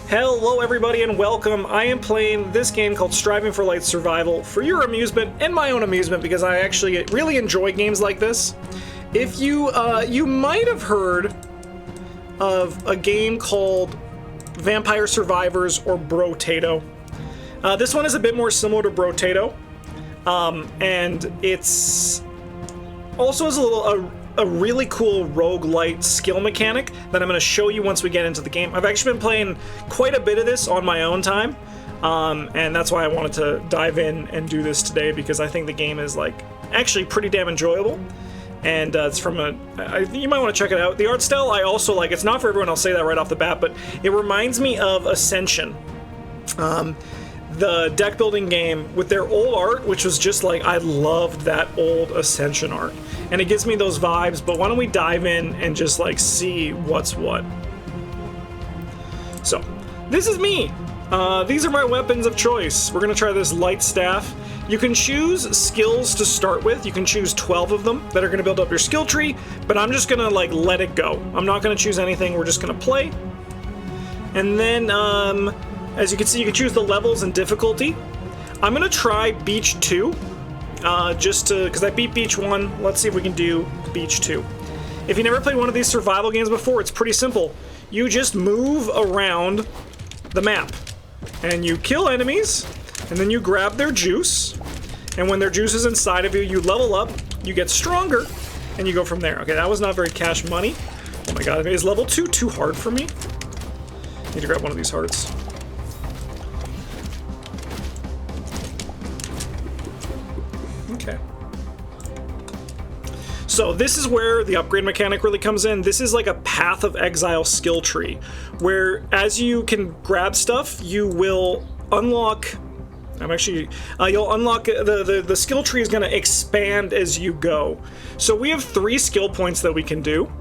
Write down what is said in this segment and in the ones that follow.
Hello everybody and welcome. I am playing this game called Striving for Light Survival for your amusement and my own amusement because I actually really enjoy games like this. If you might have heard of a game called Vampire Survivors or Brotato. This one is a bit more similar to Brotato, and it's also has a really cool roguelite skill mechanic that I'm going to show you once we get into the game. I've actually been playing quite a bit of this on my own time, and that's why I wanted to dive in and do this today, because I think the game is actually pretty damn enjoyable. And it's from you might want to check it out. The art style I also like. It's not for everyone, I'll say that right off the bat, but it reminds me of Ascension. The deck building game with their old art, which was just I loved that old Ascension art. And it gives me those vibes, but why don't we dive in and just see what's what. So, this is me. These are my weapons of choice. We're gonna try this light staff. You can choose skills to start with. You can choose 12 of them that are gonna build up your skill tree, but I'm just gonna let it go. I'm not gonna choose anything, we're just gonna play. And then, as you can see, you can choose the levels and difficulty. I'm gonna try Beach 2, because I beat Beach 1. Let's see if we can do Beach 2. If you never played one of these survival games before, it's pretty simple. You just move around the map, and you kill enemies, and then you grab their juice, and when their juice is inside of you, you level up, you get stronger, and you go from there. Okay, that was not very cash money. Oh my god, is level 2 too hard for me? Need to grab one of these hearts. Okay. So this is where the upgrade mechanic really comes in. This is like a Path of Exile skill tree, where as you can grab stuff, you will unlock... you'll unlock... The skill tree is going to expand as you go. So we have 3 skill points that we can do.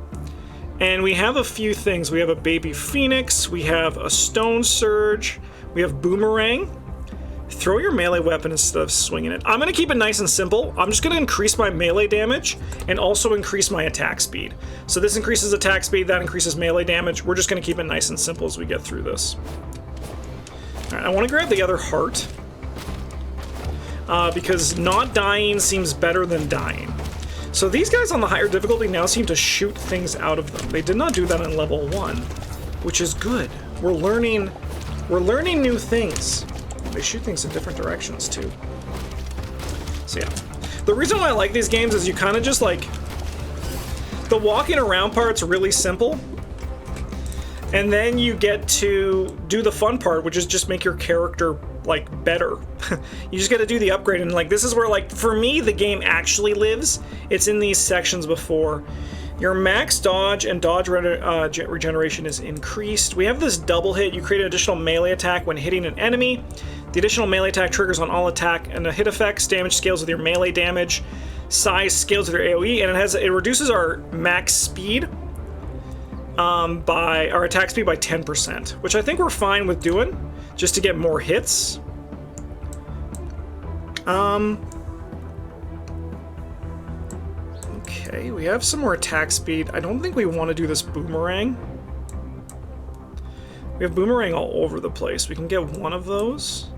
And we have a few things. We have a Baby Phoenix, we have a Stone Surge, we have Boomerang. Throw your melee weapon instead of swinging it. I'm going to keep it nice and simple. I'm just going to increase my melee damage and also increase my attack speed. So this increases attack speed, that increases melee damage. We're just going to keep it nice and simple as we get through this. Alright, I want to grab the other heart. Because not dying seems better than dying. So these guys on the higher difficulty now seem to shoot things out of them. They did not do that in level 1, which is good. We're learning new things. They shoot things in different directions, too. So yeah. The reason why I like these games is you kind of just, the walking around part's really simple. And then you get to do the fun part, which is just make your character, better. You just get to do the upgrade, and, this is where, for me, the game actually lives. It's in these sections before. Your max dodge and dodge regeneration is increased. We have this double hit. You create an additional melee attack when hitting an enemy. The additional melee attack triggers on all attack and the hit effects. Damage scales with your melee damage. Size scales with your AoE, and it reduces our max speed by our attack speed by 10%, which I think we're fine with doing, just to get more hits. Okay, we have some more attack speed. I don't think we want to do this boomerang. We have boomerang all over the place. We can get one of those.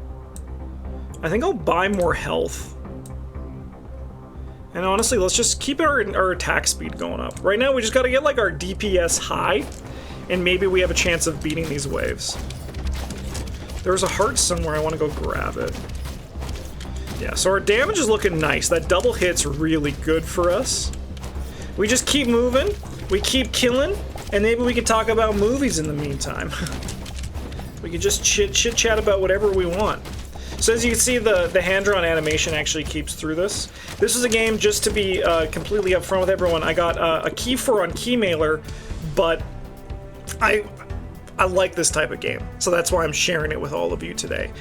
I think I'll buy more health. And honestly, let's just keep our attack speed going up. Right now, we just gotta get our DPS high, and maybe we have a chance of beating these waves. There's a heart somewhere, I want to go grab it. Yeah, so our damage is looking nice. That double hit's really good for us. We just keep moving, we keep killing, and maybe we can talk about movies in the meantime. We can just chit-chat about whatever we want. So as you can see, the hand-drawn animation actually keeps through this. This is a game, just to be completely upfront with everyone, I got a key for on Keymailer, but I like this type of game, so that's why I'm sharing it with all of you today.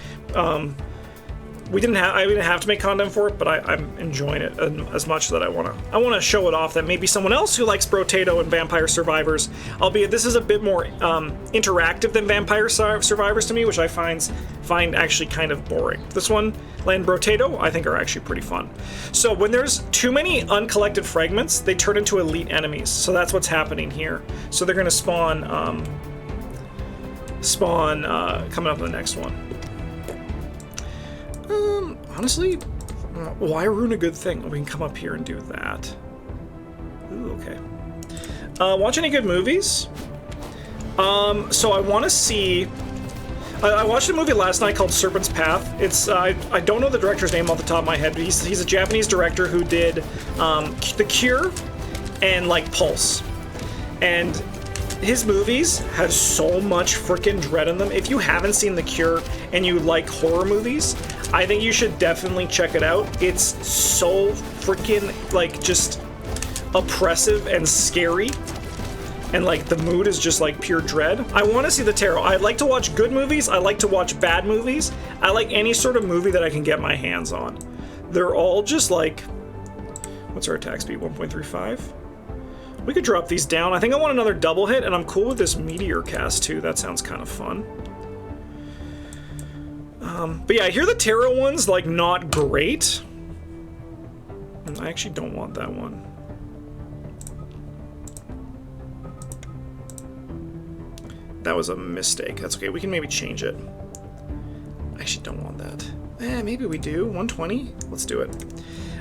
I didn't have to make content for it, but I'm enjoying it as much that I want to show it off that maybe someone else who likes Brotato and Vampire Survivors, albeit this is a bit more interactive than Vampire Survivors to me, which I find actually kind of boring. This one and Brotato I think are actually pretty fun. So when there's too many uncollected fragments, they turn into elite enemies. So that's what's happening here. So they're going to spawn spawn coming up in the next one. Honestly, why ruin a good thing? We can come up here and do that. Ooh, okay. Watch any good movies? So I want to see... I watched a movie last night called Serpent's Path. It's I don't know the director's name off the top of my head, but he's a Japanese director who did The Cure and like Pulse. And his movies have so much freaking dread in them. If you haven't seen The Cure and you like horror movies, I think you should definitely check it out. It's so freaking like just oppressive and scary. And like the mood is just like pure dread. I want to see The Tarot. I like to watch good movies. I like to watch bad movies. I like any sort of movie that I can get my hands on. They're all just like, what's our attack speed? 1.35. We could drop these down. I think I want another double hit, and I'm cool with this meteor cast too. That sounds kind of fun. But yeah, I hear the Tarot one's like not great. I actually don't want that one. That was a mistake. That's okay. We can maybe change it. I actually don't want that. Maybe we do. 120? Let's do it.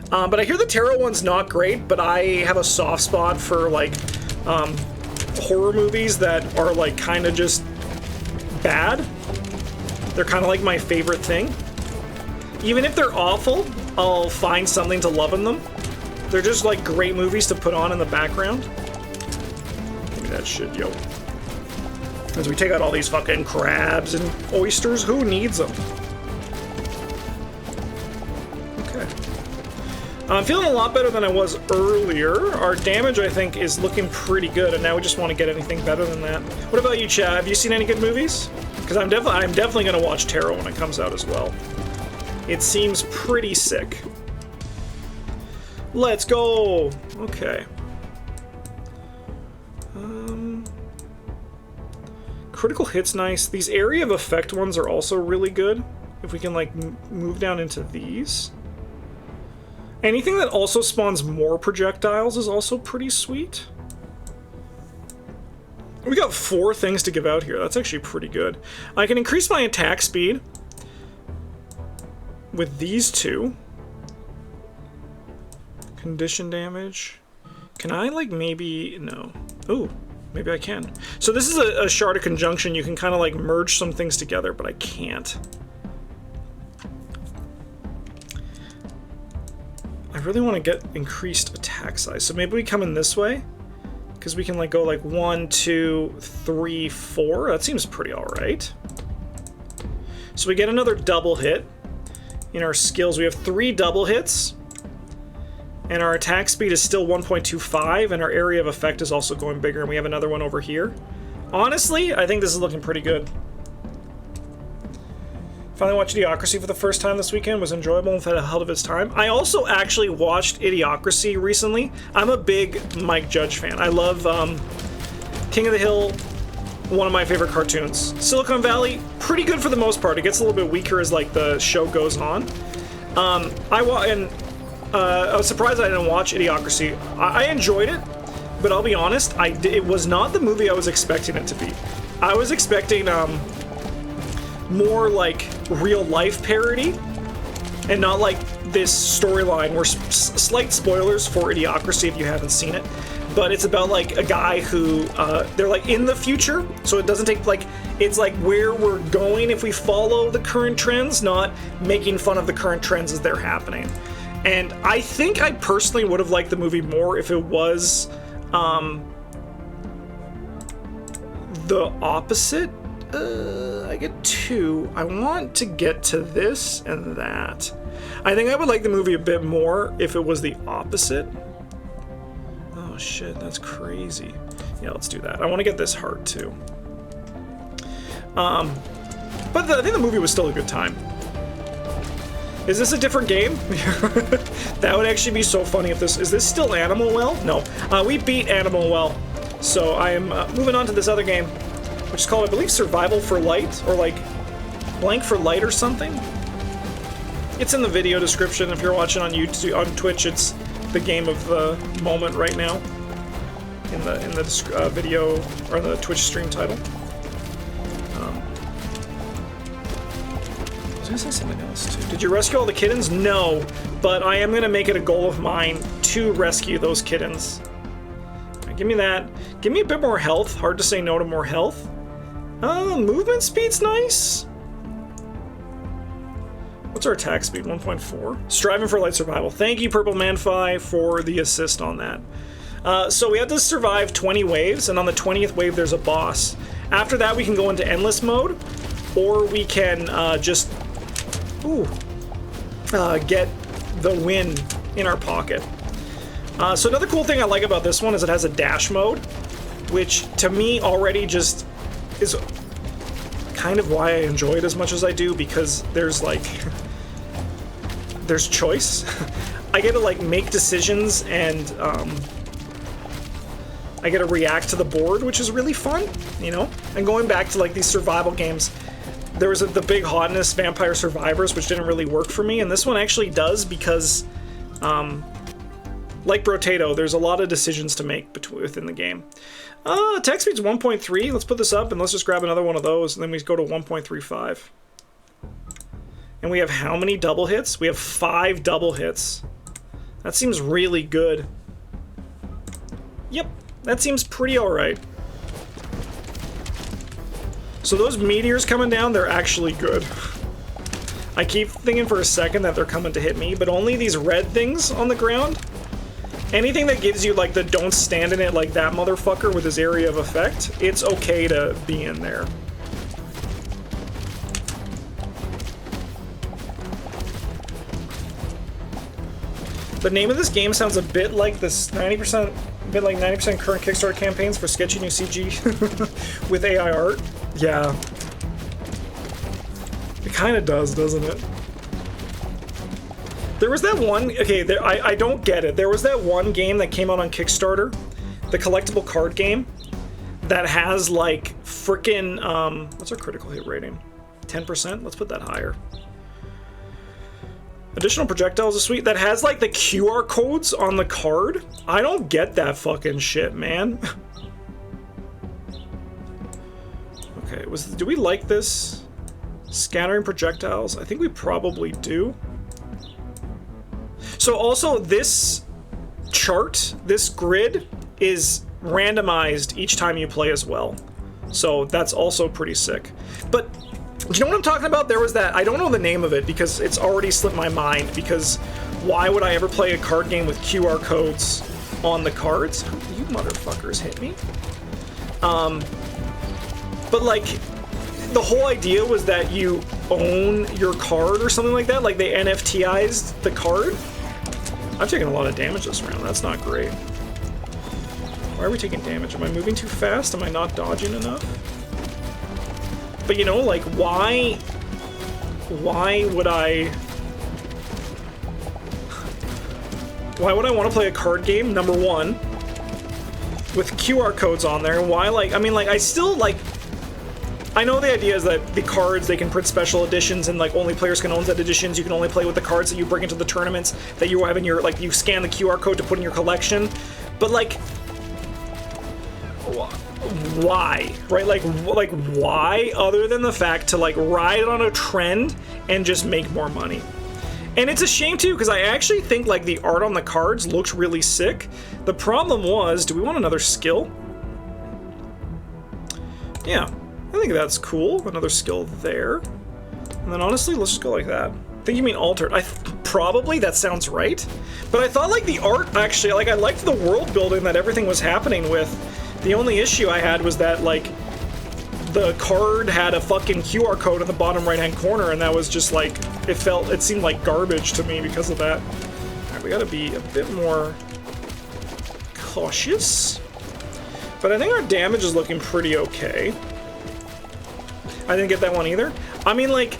But I hear the Tarot one's not great, but I have a soft spot for, like, horror movies that are, like, kind of just bad. They're kind of like my favorite thing. Even if they're awful, I'll find something to love in them. They're just, like, great movies to put on in the background. Maybe that should, yo. As we take out all these fucking crabs and oysters, who needs them? Okay. I'm feeling a lot better than I was earlier. Our damage, I think, is looking pretty good, and now we just want to get anything better than that. What about you, Chad? Have you seen any good movies? Because I'm definitely going to watch Tarot when it comes out as well. It seems pretty sick. Let's go! Okay. Critical hit's nice. These area of effect ones are also really good. If we can, like, move down into these. Anything that also spawns more projectiles is also pretty sweet. We got 4 things to give out here. That's actually pretty good. I can increase my attack speed with these 2. Condition damage. Can I, like, maybe... No. Ooh. Maybe I can. So this is a shard of conjunction. You can kind of like merge some things together, but I can't. I really want to get increased attack size. So maybe we come in this way, because we can like go like 1, 2, 3, 4. That seems pretty all right. So we get another double hit. In our skills, we have 3 double hits. And our attack speed is still 1.25, and our area of effect is also going bigger, and we have another one over here. Honestly, I think this is looking pretty good. Finally watched Idiocracy for the first time this weekend. It was enjoyable and had a hell of its time. I also actually watched Idiocracy recently. I'm a big Mike Judge fan. I love King of the Hill, one of my favorite cartoons. Silicon Valley, pretty good for the most part. It gets a little bit weaker as like the show goes on. I was surprised I didn't watch Idiocracy. I enjoyed it, but I'll be honest, it was not the movie I was expecting it to be. I was expecting more like real-life parody, and not like this storyline where slight spoilers for Idiocracy if you haven't seen it, but it's about like a guy who, they're like in the future, so it doesn't take like, it's like where we're going if we follow the current trends, not making fun of the current trends as they're happening. And I think I personally would have liked the movie more if it was the opposite. I get 2. I want to get to this and that. I think I would like the movie a bit more if it was the opposite. Oh shit, that's crazy. Yeah, let's do that. I want to get this heart too. But I think the movie was still a good time. Is this a different game? That would actually be so funny if this... Is this still Animal Well? No. We beat Animal Well. So I am moving on to this other game, which is called, I believe, Survival for Light, or like Blank for Light or something. It's in the video description. If you're watching on YouTube, on Twitch, it's the game of the moment right now in the video, or the Twitch stream title. gonna say something else too. Did you rescue all the kittens? No, but I am gonna make it a goal of mine to rescue those kittens. Right, give me that. Give me a bit more health. Hard to say no to more health. Movement speed's nice. What's our attack speed? 1.4. Striving for light survival. Thank you, Purple Manfi, for the assist on that. So we have to survive 20 waves, and on the 20th wave there's a boss. After that we can go into endless mode, or we can just get the win in our pocket. So another cool thing I like about this one is it has a dash mode, which to me already just is kind of why I enjoy it as much as I do, because there's like there's choice. I get to like make decisions, and I get to react to the board, which is really fun, you know? And going back to like these survival games, there was the big hotness, Vampire Survivors, which didn't really work for me, and this one actually does because, like Brotato, there's a lot of decisions to make within the game. Attack speed's 1.3. Let's put this up and let's just grab another one of those, and then we go to 1.35. And we have how many double hits? We have 5 double hits. That seems really good. Yep, that seems pretty alright. So those meteors coming down, they're actually good. I keep thinking for a second that they're coming to hit me, but only these red things on the ground. Anything that gives you like the don't stand in it like that motherfucker with his area of effect, it's okay to be in there. The name of this game sounds a bit like this 90% current Kickstarter campaigns for sketchy new CG with AI art. Yeah. It kind of does, doesn't it? There was that one, okay, I don't get it. There was that one game that came out on Kickstarter, the collectible card game, that has like frickin', what's our critical hit rating? 10%? Let's put that higher. Additional projectiles is sweet. That has like the QR codes on the card. I don't get that fucking shit, man. Okay, do we like this? Scattering projectiles? I think we probably do. So also this chart, this grid, is randomized each time you play as well. So that's also pretty sick. But do you know what I'm talking about? There was that, I don't know the name of it because it's already slipped my mind, because why would I ever play a card game with QR codes on the cards? You motherfuckers hit me. But like, the whole idea was that you own your card or something like that, like they NFTized the card. I've taken a lot of damage this round, that's not great. Why are we taking damage? Am I moving too fast? Am I not dodging enough? But you know, like, why would I want to play a card game, number one, with QR codes on there? And why, like, I mean, like, I still, like, I know the idea is that the cards, they can print special editions and, like, only players can own that editions. You can only play with the cards that you bring into the tournaments that you have in your, like, you scan the QR code to put in your collection. But, like, why, right? Like why, other than the fact to like ride on a trend and just make more money? And it's a shame too, because I actually think like the art on the cards looks really sick. The problem was, do we want another skill? Yeah, I think that's cool. Another skill there. And then honestly, let's just go like that. I think you mean altered. Probably that sounds right. But I thought like the art actually, like I liked the world building that everything was happening with. The only issue I had was that, like, the card had a fucking QR code in the bottom right-hand corner, and that was just, like, it seemed like garbage to me because of that. Alright, we gotta be a bit more cautious. But I think our damage is looking pretty okay. I didn't get that one either. I mean, like,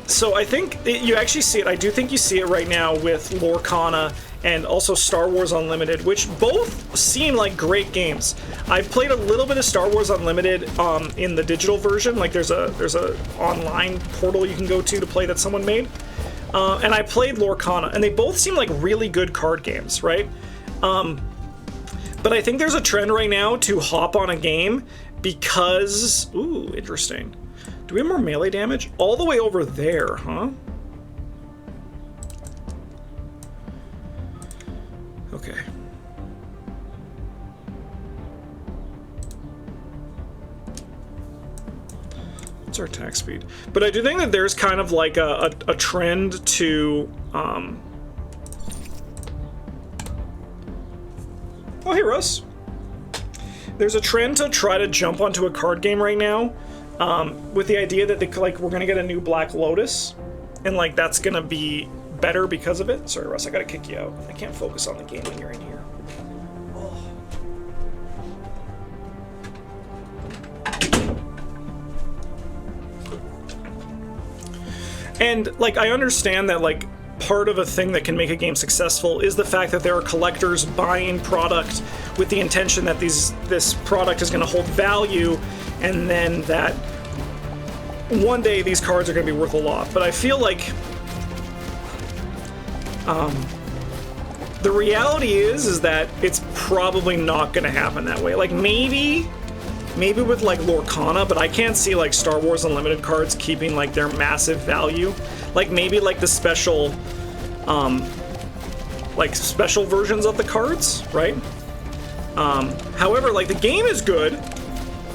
so I think you actually see it. I do think you see it right now with Lorcana and also Star Wars Unlimited, which both seem like great games. I've played a little bit of Star Wars Unlimited in the digital version. Like there's a online portal you can go to play that someone made. And I played Lorcana, and they both seem like really good card games, right? But I think there's a trend right now to hop on a game because... Ooh, interesting. Do we have more melee damage? All the way over there, huh? Okay. What's our attack speed? But I do think that there's kind of like a trend to... Oh, hey, Russ. There's a trend to try to jump onto a card game right now with the idea that we're gonna get a new Black Lotus, and like that's gonna be better because of it. Sorry, Russ, I gotta kick you out. I can't focus on the game when you're in here. Oh. And like I understand that like part of a thing that can make a game successful is the fact that there are collectors buying product with the intention that this product is going to hold value, and then that one day these cards are going to be worth a lot. But I feel like the reality is that it's probably not going to happen that way. Like maybe with like Lorcana, but I can't see like Star Wars Unlimited cards keeping like their massive value. Like maybe like the special versions of the cards, right? However, like the game is good.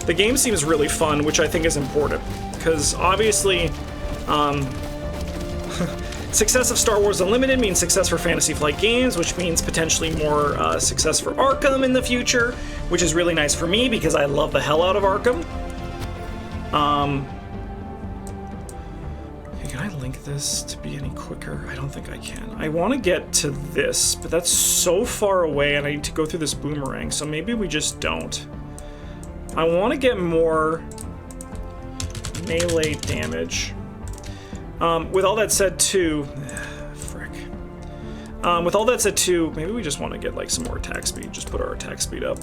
The game seems really fun, which I think is important because obviously success of Star Wars Unlimited means success for Fantasy Flight Games, which means potentially more success for Arkham in the future, which is really nice for me because I love the hell out of Arkham. Can I link this to be any quicker? I don't think I can. I want to get to this, but that's so far away and I need to go through this boomerang, so maybe we just don't. I want to get more melee damage. With all that said too, frick. With all that said too, maybe we just want to get like some more attack speed. Just put our attack speed up.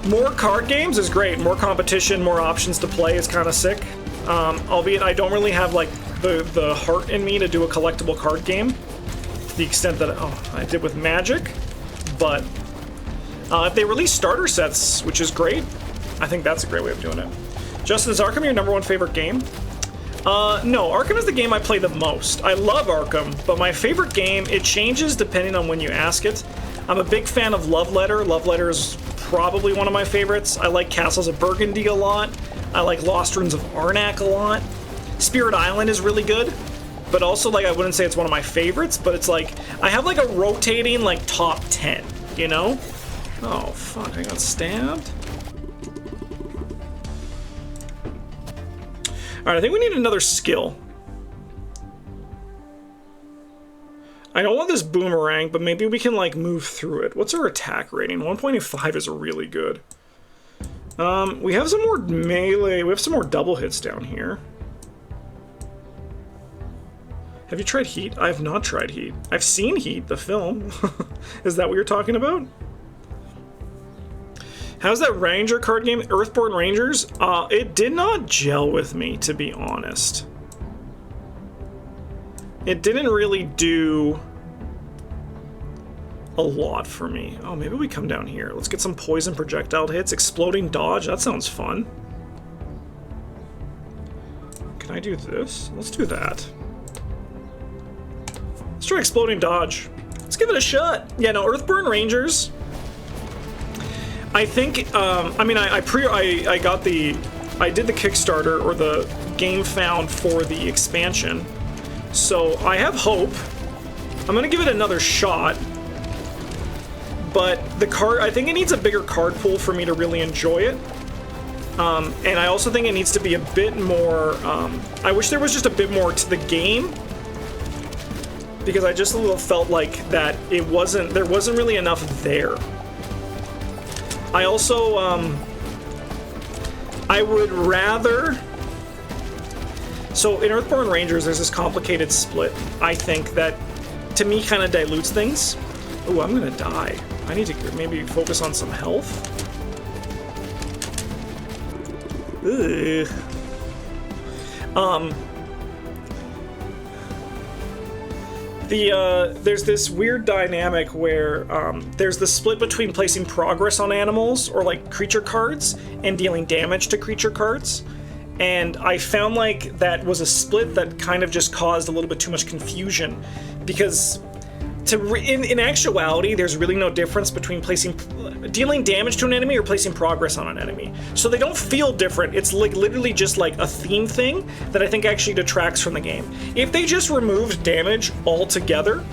More card games is great. More competition, more options to play is kind of sick. Albeit I don't really have like the heart in me to do a collectible card game to the extent that I did with Magic. But if they release starter sets, which is great, I think that's a great way of doing it. Justin, is Arkham your #1 favorite game? No, Arkham is the game I play the most. I love Arkham, but my favorite game, it changes depending on when you ask it. I'm a big fan of Love Letter. Love Letter is probably one of my favorites. I like Castles of Burgundy a lot. I like Lost Ruins of Arnak a lot. Spirit Island is really good, but also like I wouldn't say it's one of my favorites, but it's like I have like a rotating like top 10, you know? Oh fuck, I got stabbed. Alright, I think we need another skill. I don't want this boomerang, but maybe we can like move through it. What's our attack rating? 1.85 is really good. We have some more melee, we have some more double hits down here. Have you tried Heat? I have not tried Heat. I've seen Heat, the film. Is that what you're talking about? How's that Ranger card game, Earthborn Rangers? It did not gel with me, to be honest. It didn't really do a lot for me. Oh, maybe we come down here. Let's get some poison projectile hits. Exploding dodge, that sounds fun. Can I do this? Let's do that. Let's try exploding dodge. Let's give it a shot. Yeah, no, Earthborn Rangers. I think, I mean, I did the Kickstarter, or the game found for the expansion. So I have hope. I'm gonna give it another shot. But the card, I think it needs a bigger card pool for me to really enjoy it. And I also think it needs to be a bit more, I wish there was just a bit more to the game. Because I just a little felt like that there wasn't really enough there. I also, I would rather... So in Earthborn Rangers, there's this complicated split, I think, that to me kind of dilutes things. Ooh, I'm gonna die. I need to maybe focus on some health. Ugh. There's this weird dynamic where there's the split between placing progress on animals or like creature cards and dealing damage to creature cards. And I found like that was a split that kind of just caused a little bit too much confusion, because in actuality, there's really no difference between dealing damage to an enemy or placing progress on an enemy. So they don't feel different. It's like literally just like a theme thing that I think actually detracts from the game. If they just removed damage altogether,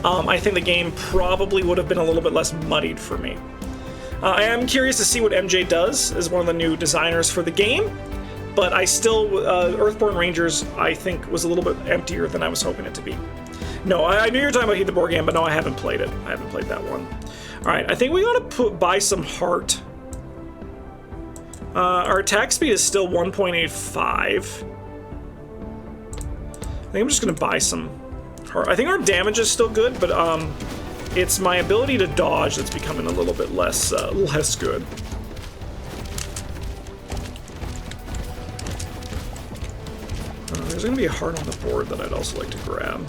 I think the game probably would have been a little bit less muddied for me. I am curious to see what MJ does as one of the new designers for the game, but I still, Earthborn Rangers, I think, was a little bit emptier than I was hoping it to be. No, I knew you were talking about Heat the Board Game, but no, I haven't played it. I haven't played that one. All right, I think we gotta buy some heart. Our attack speed is still 1.85. I think I'm just gonna buy some heart. I think our damage is still good, but it's my ability to dodge that's becoming a little bit less good. There's gonna be a heart on the board that I'd also like to grab.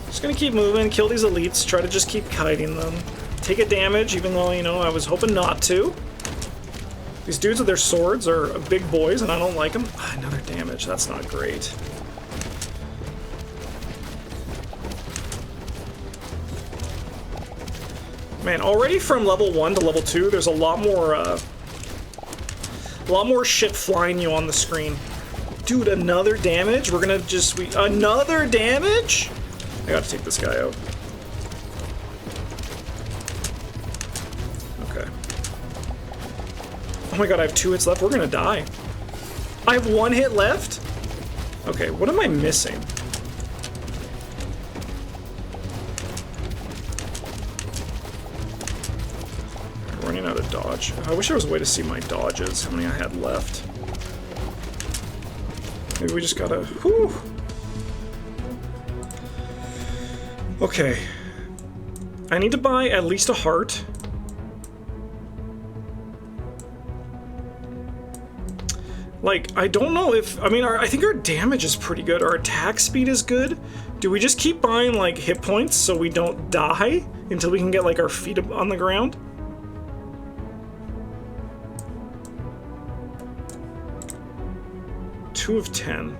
Just gonna keep moving, kill these elites, try to just keep kiting them. Take a damage, even though, you know, I was hoping not to. These dudes with their swords are big boys, and I don't like them. Another damage, that's not great. Man, already from level 1 to level 2, there's a lot more shit flying you on the screen. Dude, another damage? We're gonna just... another damage? I gotta take this guy out. Okay. Oh my god, I have 2 hits left. We're gonna die. I have 1 hit left? Okay, what am I missing? I'm running out of dodge. I wish there was a way to see my dodges, how many I had left. Maybe we just gotta... whew. Okay. I need to buy at least a heart. Like, I don't know if... I mean, I think our damage is pretty good. Our attack speed is good. Do we just keep buying, like, hit points so we don't die until we can get, like, our feet on the ground? Two of 10.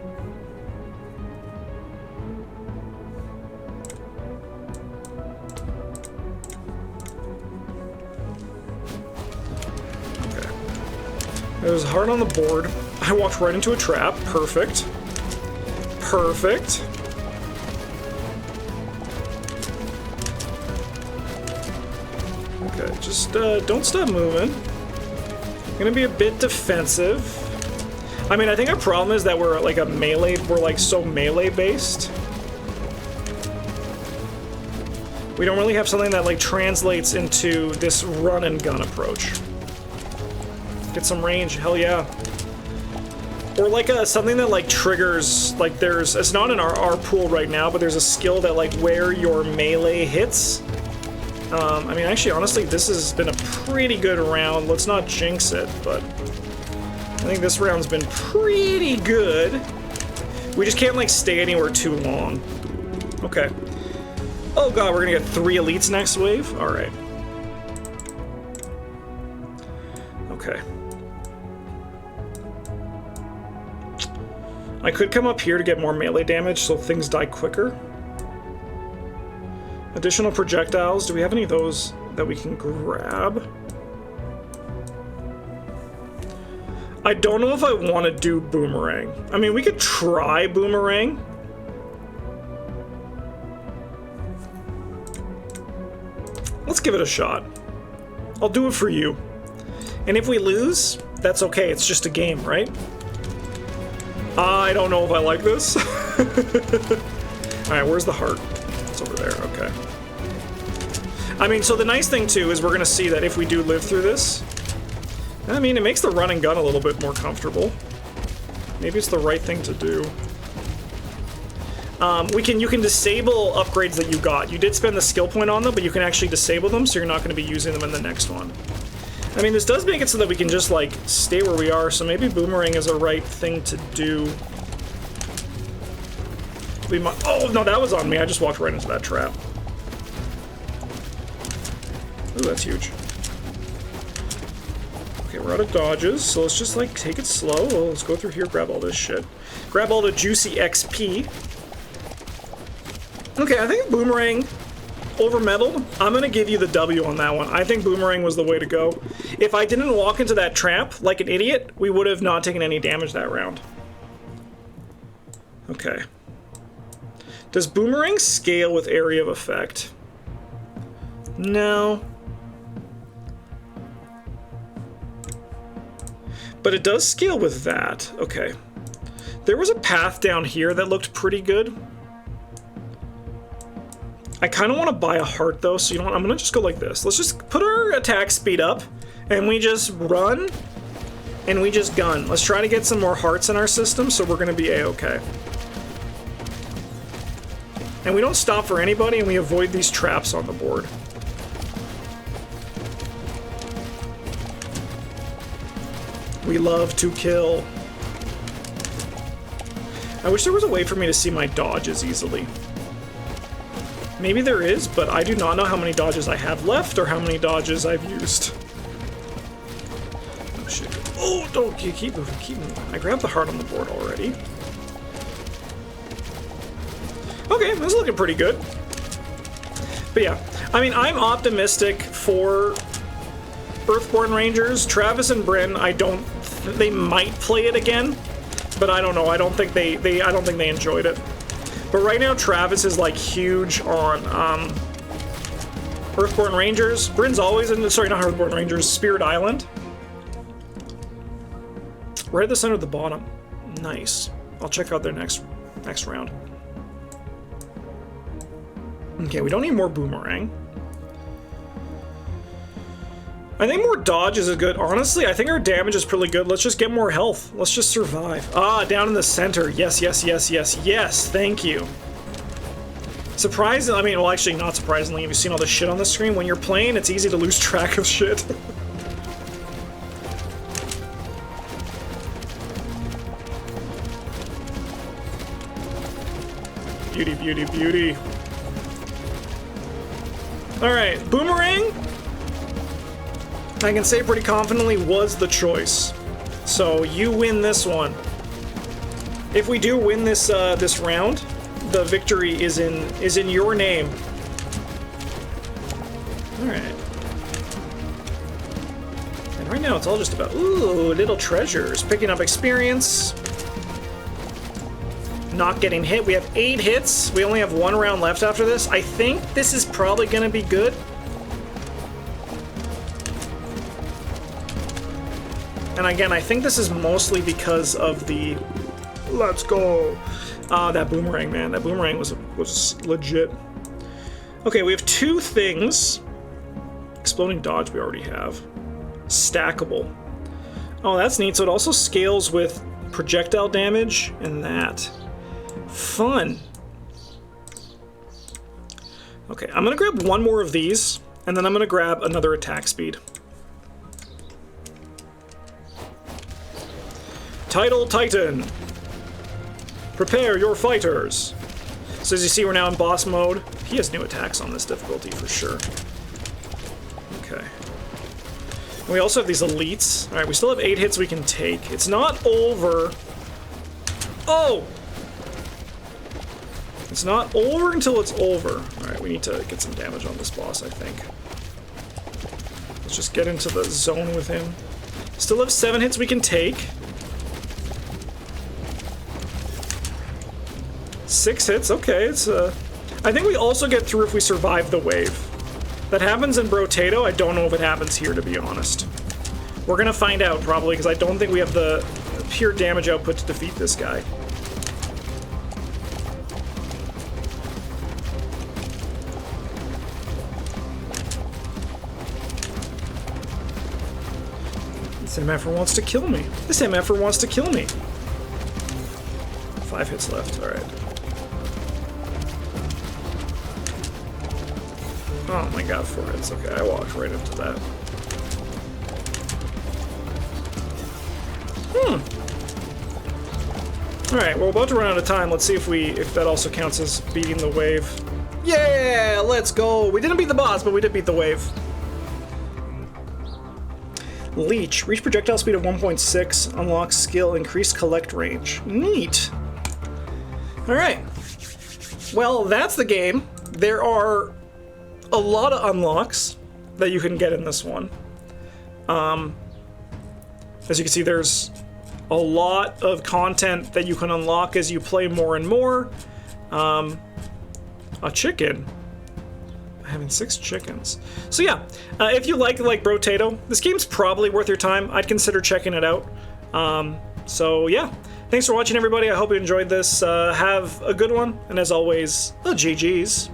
There's a heart on the board. I walked right into a trap. Perfect. Perfect. Okay, just don't stop moving. I'm gonna be a bit defensive. I mean, I think our problem is that we're like we're like so melee based. We don't really have something that like translates into this run and gun approach. Get some range, hell yeah. Or like something that like triggers, like it's not in our pool right now, but there's a skill that like where your melee hits. I mean, actually, honestly, this has been a pretty good round. Let's not jinx it, but I think this round's been pretty good. We just can't like stay anywhere too long. Okay. Oh god, we're gonna get 3 elites next wave? Alright. Okay. I could come up here to get more melee damage so things die quicker. Additional projectiles. Do we have any of those that we can grab? I don't know if I want to do boomerang. I mean, we could try boomerang. Let's give it a shot. I'll do it for you. And if we lose, that's okay. It's just a game, right? I don't know if I like this. Alright, where's the heart? It's over there, okay. I mean, so the nice thing, too, is we're going to see that if we do live through this, I mean, it makes the run and gun a little bit more comfortable. Maybe it's the right thing to do. You can disable upgrades that you got. You did spend the skill point on them, but you can actually disable them, so you're not going to be using them in the next one. I mean, this does make it so that we can just, like, stay where we are, so maybe boomerang is a right thing to do. Oh, no, that was on me. I just walked right into that trap. Ooh, that's huge. Okay, we're out of dodges, so let's just, like, take it slow. Well, let's go through here, grab all this shit. Grab all the juicy XP. Okay, I think Boomerang over-meddled. I'm gonna give you the W on that one. I think Boomerang was the way to go. If I didn't walk into that trap like an idiot, we would have not taken any damage that round. Okay. Does Boomerang scale with area of effect? No. But it does scale with that. Okay. There was a path down here that looked pretty good. I kind of want to buy a heart, though, so you know what? I'm going to just go like this. Let's just put our attack speed up, and we just run, and we just gun. Let's try to get some more hearts in our system, so we're going to be A-okay. And we don't stop for anybody, and we avoid these traps on the board. We love to kill. I wish there was a way for me to see my dodges easily. Maybe there is, but I do not know how many dodges I have left or how many dodges I've used. Oh, shit. Oh, don't you keep moving, keep moving. I grabbed the heart on the board already. Okay, this is looking pretty good. But yeah, I mean, I'm optimistic for Earthborn Rangers. Travis and Bryn, they might play it again, but I don't know. I don't think they enjoyed it. But right now, Travis is like huge on Earthborn Rangers. Bryn's always in the, sorry, not Earthborn Rangers, Spirit Island. Right at the center of the bottom. Nice. I'll check out their next round. Okay, we don't need more Boomerang. I think more dodge is good. Honestly, I think our damage is pretty good. Let's just get more health. Let's just survive. Ah, down in the center. Yes, yes, yes, yes, yes. Thank you. Surprisingly, I mean, well, actually, not surprisingly, have you seen all the shit on the screen? When you're playing, it's easy to lose track of shit. Beauty, beauty, beauty. Alright, Boomerang, I can say pretty confidently, was the choice. So you win this one. If we do win this this round, the victory is in your name. All right. And right now it's all just about little treasures, picking up experience, not getting hit. We have 8 hits. We only have 1 round left after this. I think this is probably gonna be good. And again, I think this is mostly because of the... Let's go! That Boomerang, man. That Boomerang was legit. Okay, we have 2 things. Exploding Dodge we already have. Stackable. Oh, that's neat. So it also scales with projectile damage and that. Fun. Okay, I'm gonna grab 1 more of these, and then I'm gonna grab another attack speed. Tidal Titan! Prepare your fighters! So as you see, we're now in boss mode. He has new attacks on this difficulty for sure. Okay. We also have these elites. Alright, we still have 8 hits we can take. It's not over. Oh! It's not over until it's over. Alright, we need to get some damage on this boss, I think. Let's just get into the zone with him. Still have 7 hits we can take. 6 hits, okay, it's I think we also get through if we survive the wave. That happens in Brotato. I don't know if it happens here, to be honest. We're gonna find out, probably, because I don't think we have the pure damage output to defeat this guy. This MFer wants to kill me. This MFer wants to kill me. 5 hits left, alright. Oh my god, 4 hits. Okay, I walked right into that. Alright, we're about to run out of time. Let's see if that also counts as beating the wave. Yeah, let's go! We didn't beat the boss, but we did beat the wave. Leech. Reach projectile speed of 1.6. Unlock skill. Increase collect range. Neat. Alright. Well, that's the game. There are a lot of unlocks that you can get in this one. As you can see, there's a lot of content that you can unlock as you play more and more. A chicken. Having 6 chickens. So yeah, if you like Brotato, this game's probably worth your time. I'd consider checking it out. So yeah, thanks for watching, everybody. I hope you enjoyed this. Have a good one, and as always, GG's.